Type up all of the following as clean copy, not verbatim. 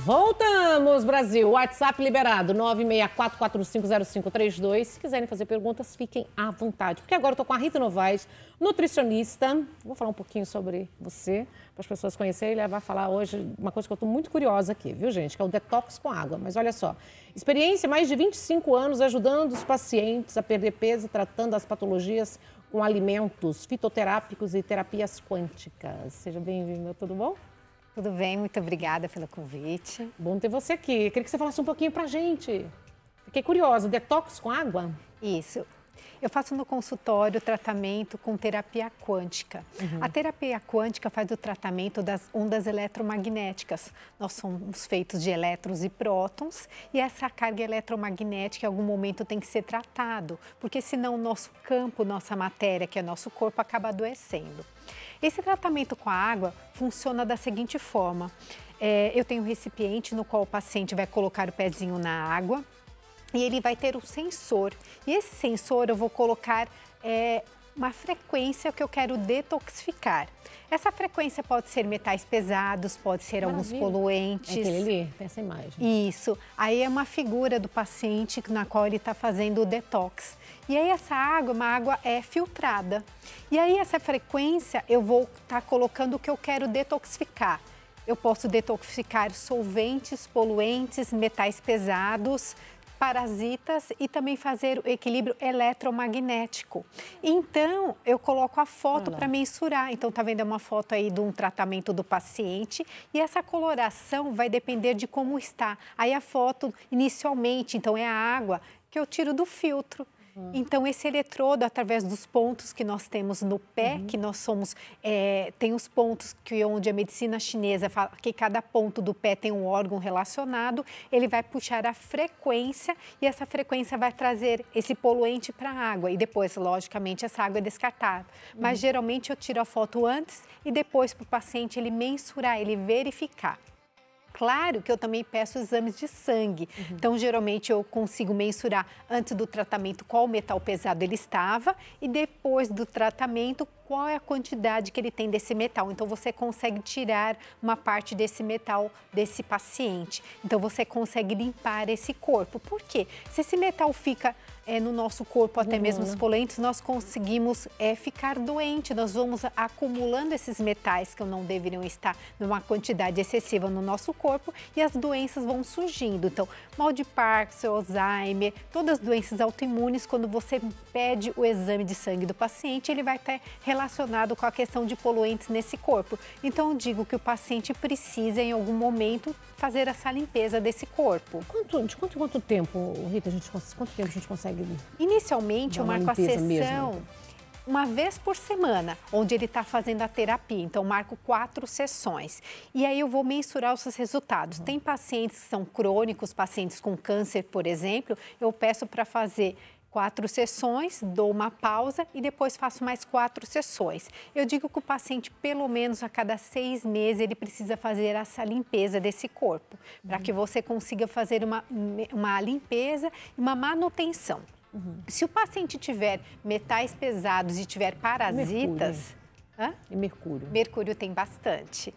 Voltamos, Brasil. WhatsApp liberado, 964450532. Se quiserem fazer perguntas, fiquem à vontade. Porque agora eu tô com a Rita Novaes, nutricionista. Vou falar um pouquinho sobre você, para as pessoas conhecerem. Ela vai falar hoje uma coisa que eu tô muito curiosa aqui, viu, gente? Que é o detox com água. Mas olha só, experiência mais de 25 anos ajudando os pacientes a perder peso, tratando as patologias com alimentos fitoterápicos e terapias quânticas. Seja bem-vindo, tudo bom? Tudo bem, muito obrigada pelo convite. Bom ter você aqui. Queria que você falasse um pouquinho pra gente. Fiquei curiosa, detox com água? Isso. Eu faço no consultório tratamento com terapia quântica. A terapia quântica faz o tratamento das ondas eletromagnéticas. Nós somos feitos de elétrons e prótons e essa carga eletromagnética em algum momento tem que ser tratado, porque senão o nosso campo, nossa matéria, que é nosso corpo, acaba adoecendo. Esse tratamento com a água funciona da seguinte forma. Eu tenho um recipiente no qual o paciente vai colocar o pezinho na água e ele vai ter um sensor. E esse sensor eu vou colocar uma frequência que eu quero detoxificar. Essa frequência pode ser metais pesados, pode ser alguns poluentes. É aquele ali, tem essa imagem. Isso. Aí é uma figura do paciente na qual ele está fazendo o detox. E aí essa água, uma água filtrada. E aí essa frequência eu vou estar colocando o que eu quero detoxificar. Eu posso detoxificar solventes, poluentes, metais pesados, parasitas e também fazer o equilíbrio eletromagnético. Então, eu coloco a foto para mensurar. Então, tá vendo uma foto aí de um tratamento do paciente e essa coloração vai depender de como está. Aí a foto, inicialmente, então é a água que eu tiro do filtro. Então, esse eletrodo, através dos pontos que nós temos no pé, que nós somos, tem os pontos onde a medicina chinesa fala que cada ponto do pé tem um órgão relacionado, ele vai puxar a frequência e essa frequência vai trazer esse poluente para a água. E depois, logicamente, essa água é descartada. Mas, geralmente, eu tiro a foto antes e depois para o paciente ele mensurar, ele verificar. Claro que eu também peço exames de sangue. Então, geralmente, eu consigo mensurar antes do tratamento qual metal pesado ele estava e depois do tratamento qual é a quantidade que ele tem desse metal. Então, você consegue tirar uma parte desse metal desse paciente. Então, você consegue limpar esse corpo. Por quê? Se esse metal fica no nosso corpo, até mesmo os poluentes, nós conseguimos ficar doente. Nós vamos acumulando esses metais que não deveriam estar numa quantidade excessiva no nosso corpo e as doenças vão surgindo. Então, mal de Parkinson, Alzheimer, todas as doenças autoimunes, quando você pede o exame de sangue do paciente, ele vai estar relacionado com a questão de poluentes nesse corpo. Então, eu digo que o paciente precisa, em algum momento, fazer essa limpeza desse corpo. De quanto tempo, Rita, quanto tempo a gente consegue? Inicialmente, eu marco a sessão uma vez por semana, onde ele está fazendo a terapia. Então, marco 4 sessões. E aí eu vou mensurar os seus resultados. Tem pacientes que são crônicos, pacientes com câncer, por exemplo, eu peço para fazer 4 sessões, dou uma pausa e depois faço mais 4 sessões. Eu digo que o paciente, pelo menos a cada 6 meses, ele precisa fazer essa limpeza desse corpo, para que você consiga fazer uma limpeza e uma manutenção. Se o paciente tiver metais pesados e tiver parasitas... E mercúrio? Mercúrio tem bastante.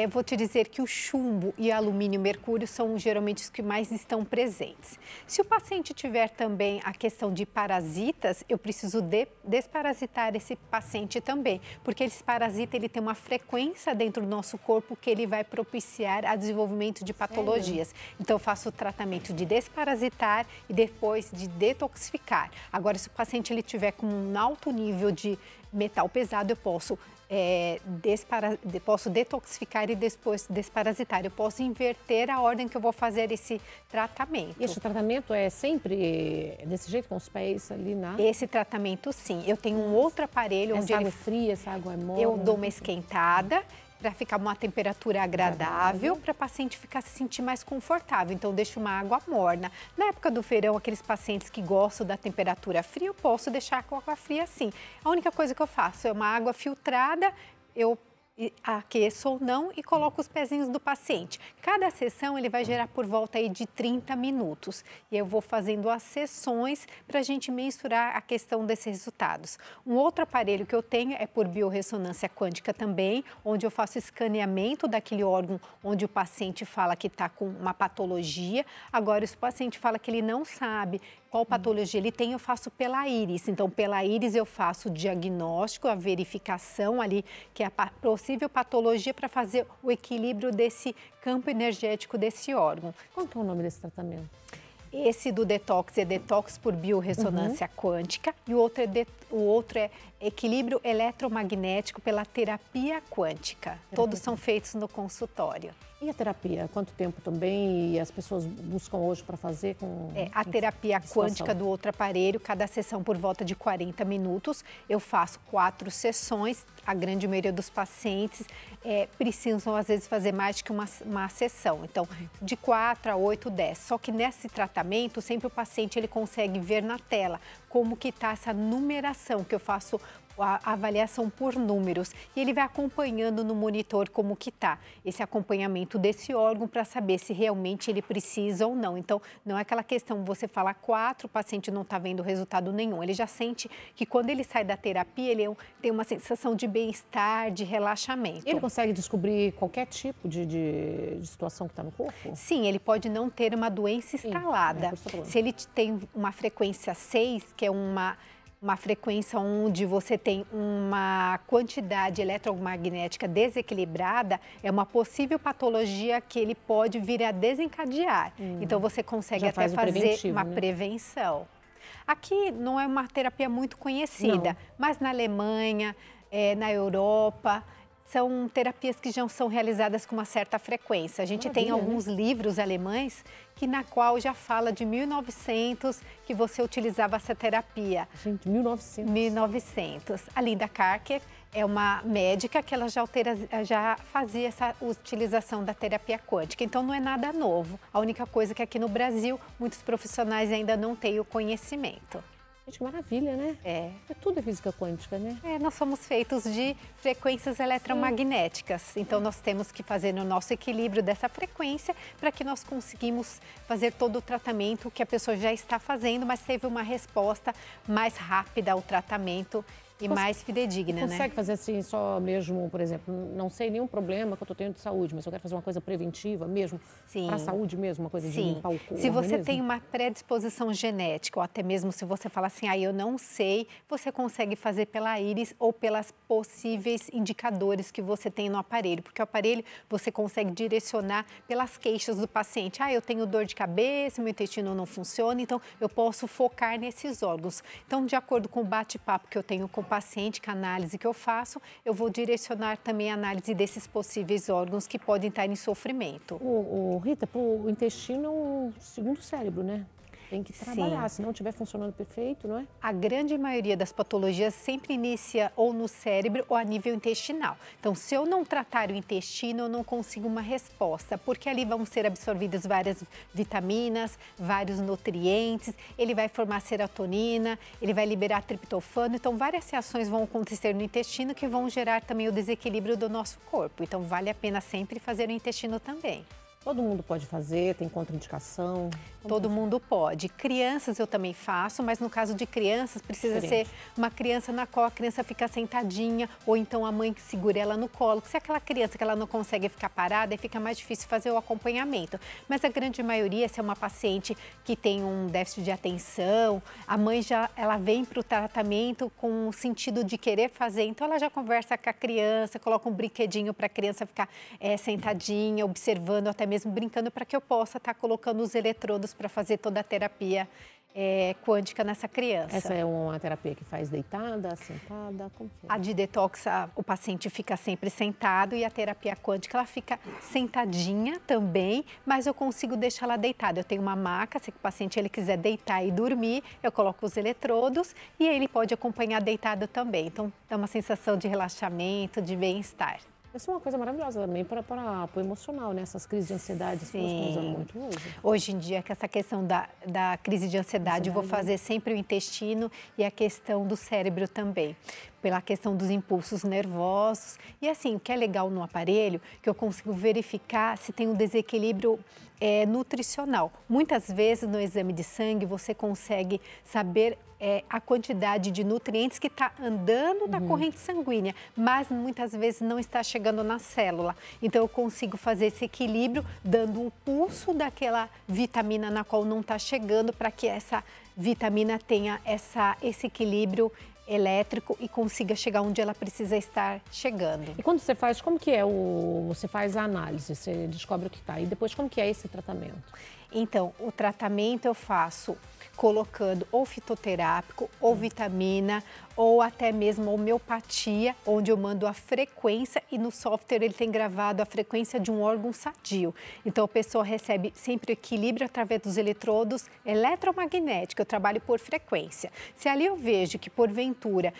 Vou te dizer que o chumbo e alumínio e mercúrio são geralmente os que mais estão presentes. Se o paciente tiver também a questão de parasitas, eu preciso desparasitar esse paciente também, porque esse parasita ele tem uma frequência dentro do nosso corpo que ele vai propiciar a desenvolvimento de patologias. Sério? Então, eu faço o tratamento de desparasitar e depois de detoxificar. Agora, se o paciente ele tiver com um alto nível de metal pesado, eu posso detoxificar e depois desparasitar. Eu posso inverter a ordem que eu vou fazer esse tratamento. E esse tratamento é sempre desse jeito, com os pés ali na... Esse tratamento, sim. Eu tenho um outro aparelho onde água é fria, essa água é morna? Eu dou uma esquentada para ficar uma temperatura agradável, para o paciente se sentir mais confortável. Então, eu deixo uma água morna. Na época do verão, aqueles pacientes que gostam da temperatura fria, eu posso deixar com água fria assim. A única coisa que eu faço é uma água filtrada, eu aqueço ou não e coloco os pezinhos do paciente. Cada sessão ele vai gerar por volta aí de 30 minutos. E eu vou fazendo as sessões para a gente mensurar a questão desses resultados. Um outro aparelho que eu tenho é por biorressonância quântica também, onde eu faço escaneamento daquele órgão onde o paciente fala que está com uma patologia. Agora, se o paciente fala que ele não sabe qual patologia ele tem, eu faço pela íris. Então, pela íris eu faço o diagnóstico, a verificação ali, que é a possível patologia para fazer o equilíbrio desse campo energético desse órgão. Qual que é o nome desse tratamento? Esse do detox é detox por biorressonância quântica e o outro é equilíbrio eletromagnético pela terapia quântica. Todos são feitos no consultório. E a terapia? Quanto tempo também? E as pessoas buscam hoje para fazer com... A terapia quântica do outro aparelho, cada sessão por volta de 40 minutos. Eu faço 4 sessões. A grande maioria dos pacientes precisam, às vezes, fazer mais do que uma sessão. Então, de 4 a 8, 10. Só que nesse tratamento, sempre o paciente ele consegue ver na tela como que está essa numeração, que eu faço a avaliação por números e ele vai acompanhando no monitor como que tá esse acompanhamento desse órgão para saber se realmente ele precisa ou não. Então, não é aquela questão, você fala 4, o paciente não está vendo resultado nenhum. Ele já sente que quando ele sai da terapia, ele tem uma sensação de bem-estar, de relaxamento. Ele consegue descobrir qualquer tipo de situação que está no corpo? Sim, ele pode não ter uma doença instalada. Se ele tem uma frequência 6, que é uma frequência onde você tem uma quantidade eletromagnética desequilibrada, é uma possível patologia que ele pode vir a desencadear. Então, você consegue até fazer uma prevenção. Aqui não é uma terapia muito conhecida, mas na Alemanha, na Europa, são terapias que já são realizadas com uma certa frequência. A gente tem alguns livros alemães na qual já fala de 1900 que você utilizava essa terapia. Gente, 1900? 1900. A Linda Karker é uma médica que ela já fazia essa utilização da terapia quântica. Então, não é nada novo. A única coisa é que aqui no Brasil, muitos profissionais ainda não têm o conhecimento. Gente, que maravilha, né? Tudo é física quântica, né? Nós somos feitos de frequências eletromagnéticas. Então, nós temos que fazer o nosso equilíbrio dessa frequência para que nós conseguimos fazer todo o tratamento que a pessoa já está fazendo, mas teve uma resposta mais rápida ao tratamento e mais fidedigna, né? Consegue fazer assim só mesmo, por exemplo, não sei nenhum problema que eu estou tendo de saúde, mas eu quero fazer uma coisa preventiva mesmo, para a saúde mesmo, uma coisa de limpar o corpo. Se você tem uma predisposição genética, ou até mesmo se você fala assim, eu não sei, você consegue fazer pela íris ou pelas possíveis indicadores que você tem no aparelho, porque o aparelho você consegue direcionar pelas queixas do paciente. Eu tenho dor de cabeça, meu intestino não funciona, então eu posso focar nesses órgãos. Então, de acordo com o bate-papo que eu tenho com o paciente, com a análise que eu faço, eu vou direcionar também a análise desses possíveis órgãos que podem estar em sofrimento. Rita, o intestino é o segundo cérebro, né? Tem que trabalhar, se não estiver funcionando perfeito, não é? A grande maioria das patologias sempre inicia ou no cérebro ou a nível intestinal. Então, se eu não tratar o intestino, eu não consigo uma resposta, porque ali vão ser absorvidas várias vitaminas, vários nutrientes, ele vai formar serotonina, ele vai liberar triptofano, então várias reações vão acontecer no intestino que vão gerar também o desequilíbrio do nosso corpo. Então, vale a pena sempre fazer o intestino também. Todo mundo pode fazer, tem contraindicação? Todo mundo pode. Crianças eu também faço, mas no caso de crianças precisa ser uma criança na qual a criança fica sentadinha ou então a mãe que segura ela no colo. Se é aquela criança que ela não consegue ficar parada, aí fica mais difícil fazer o acompanhamento. Mas a grande maioria, se é uma paciente que tem um déficit de atenção, a mãe ela vem para o tratamento com o sentido de querer fazer, então ela já conversa com a criança, coloca um brinquedinho para a criança ficar sentadinha, observando, até mesmo brincando, para que eu possa estar colocando os eletrodos para fazer toda a terapia quântica nessa criança. Essa é uma terapia que faz deitada, sentada? Como que é? A de detox, o paciente fica sempre sentado e a terapia quântica, ela fica sentadinha também, mas eu consigo deixar ela deitada. Eu tenho uma maca, se o paciente ele quiser deitar e dormir, eu coloco os eletrodos e ele pode acompanhar deitado também. Então, dá uma sensação de relaxamento, de bem-estar. Essa é uma coisa maravilhosa também para o emocional, né? Essas crises de ansiedade, as pessoas estão usando muito hoje. Hoje em dia, com essa questão da crise de ansiedade, eu vou fazer sempre o intestino e a questão do cérebro também, pela questão dos impulsos nervosos. E assim, o que é legal no aparelho, que eu consigo verificar se tem um desequilíbrio nutricional. Muitas vezes no exame de sangue você consegue saber a quantidade de nutrientes que está andando na corrente sanguínea, mas muitas vezes não está chegando na célula. Então eu consigo fazer esse equilíbrio dando um pulso daquela vitamina na qual não está chegando, para que essa vitamina tenha esse equilíbrio elétrico e consiga chegar onde ela precisa estar chegando. E quando você faz, como que é você faz a análise, você descobre o que está, e depois como que é esse tratamento? Então, o tratamento eu faço colocando ou fitoterápico, ou vitamina, ou até mesmo homeopatia, onde eu mando a frequência e no software ele tem gravado a frequência de um órgão sadio. Então a pessoa recebe sempre equilíbrio através dos eletrodos eletromagnéticos, eu trabalho por frequência. Se ali eu vejo que porventura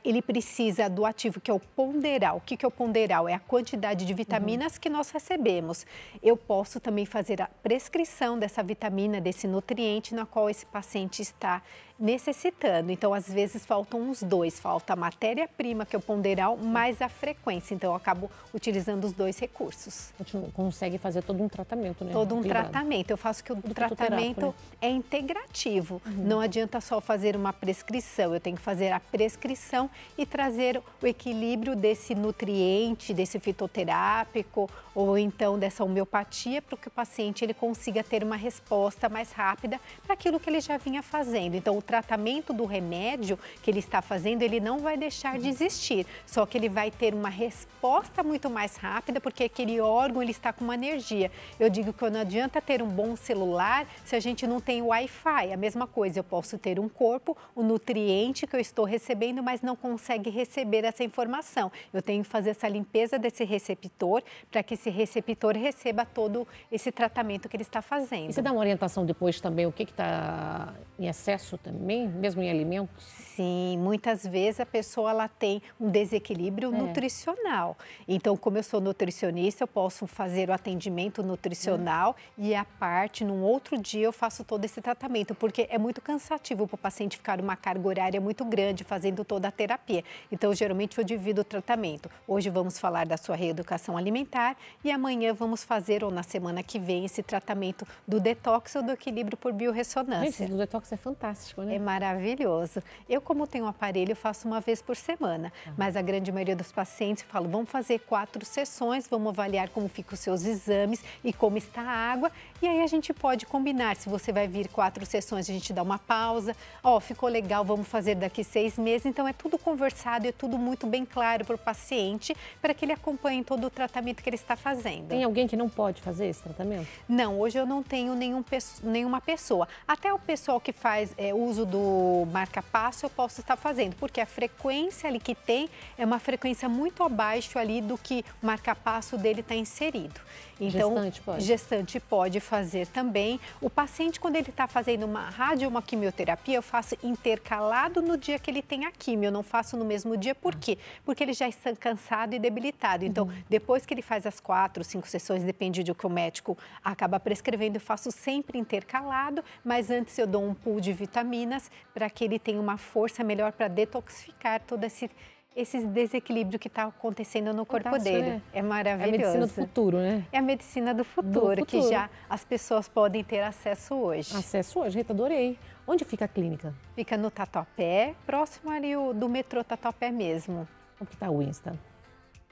ele precisa do ativo que é o ponderal, o que é o ponderal? É a quantidade de vitaminas que nós recebemos. Eu posso também fazer a prescrição dessa vitamina, desse nutriente na qual esse paciente está necessitando. Então, às vezes, faltam os dois. Falta a matéria-prima, que é o ponderal, mais a frequência. Então, eu acabo utilizando os dois recursos. A gente consegue fazer todo um tratamento, né? Todo um tratamento. Eu faço que o tratamento é integrativo. Não adianta só fazer uma prescrição. Eu tenho que fazer a prescrição e trazer o equilíbrio desse nutriente, desse fitoterápico ou então dessa homeopatia, para que o paciente ele consiga ter uma resposta mais rápida para aquilo que ele já vinha fazendo. Então, o tratamento do remédio que ele está fazendo, ele não vai deixar de existir, só que ele vai ter uma resposta muito mais rápida, porque aquele órgão ele está com uma energia. Eu digo que não adianta ter um bom celular se a gente não tem Wi-Fi. A mesma coisa, eu posso ter um corpo, o nutriente que eu estou recebendo, mas não consegue receber essa informação. Eu tenho que fazer essa limpeza desse receptor, para que esse receptor receba todo esse tratamento que ele está fazendo. E você dá uma orientação depois também, o que está em excesso também, mesmo em alimentos? Sim, muitas vezes a pessoa ela tem um desequilíbrio nutricional. Então, como eu sou nutricionista, eu posso fazer o atendimento nutricional e à parte, num outro dia, eu faço todo esse tratamento, porque é muito cansativo para o paciente ficar uma carga horária muito grande fazendo toda a terapia. Então, geralmente eu divido o tratamento. Hoje vamos falar da sua reeducação alimentar e amanhã vamos fazer, ou na semana que vem, esse tratamento do detox ou do equilíbrio por biorressonância. Gente, o detox é fantástico, né? É maravilhoso. Eu, como tenho um aparelho, eu faço uma vez por semana, mas a grande maioria dos pacientes fala, vamos fazer 4 sessões, vamos avaliar como ficam os seus exames e como está a água, e aí a gente pode combinar, se você vai vir 4 sessões, a gente dá uma pausa, ficou legal, vamos fazer daqui 6 meses, então é tudo conversado, é tudo muito bem claro para o paciente, para que ele acompanhe todo o tratamento que ele está fazendo. Tem alguém que não pode fazer esse tratamento? Não, hoje eu não tenho nenhuma pessoa. Até o pessoal que faz uso do marca-passo eu posso estar fazendo, porque a frequência ali que tem é uma frequência muito abaixo ali do que o marca-passo dele está inserido. Então, gestante pode fazer também. O paciente, quando ele está fazendo uma rádio ou uma quimioterapia, eu faço intercalado no dia que ele tem a quimio. Eu não faço no mesmo dia, por quê? Porque ele já está cansado e debilitado. Então, depois que ele faz as 4, 5 sessões, depende do que o médico acaba prescrevendo, eu faço sempre intercalado, mas antes eu dou um pool de vitaminas para que ele tenha uma força melhor para detoxificar todo esse desequilíbrio que está acontecendo no corpo dele. Né? É maravilhoso. É a medicina do futuro, né? É a medicina do futuro, que já as pessoas podem ter acesso hoje. Acesso hoje, Rita, adorei. Onde fica a clínica? Fica no Tatuapé, próximo ali do metrô Tatuapé mesmo. Como que está o Insta?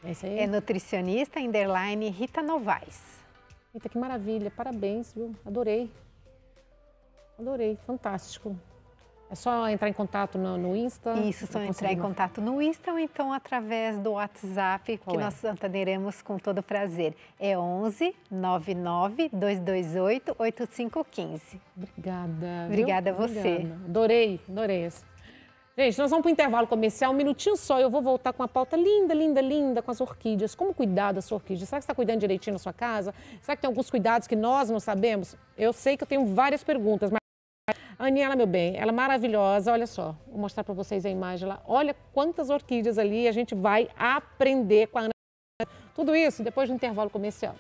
É esse aí? É nutricionista, _ Rita Novaes. Rita, que maravilha, parabéns, viu? Adorei. Adorei, fantástico. É só entrar em contato no Insta? Isso, só entrar em contato no Insta ou então através do WhatsApp, que nós atenderemos com todo prazer. É 11 99 228 8515. Obrigada. Obrigada a você. Obrigada. Adorei isso. Gente, nós vamos para o intervalo comercial, um minutinho só, eu vou voltar com uma pauta linda, linda, linda com as orquídeas. Como cuidar da sua orquídea? Será que você está cuidando direitinho na sua casa? Será que tem alguns cuidados que nós não sabemos? Eu sei que eu tenho várias perguntas, mas a Aniela, meu bem, ela é maravilhosa, olha só, vou mostrar para vocês a imagem lá. Olha quantas orquídeas ali, a gente vai aprender com a Ana Tudo isso depois do intervalo comercial.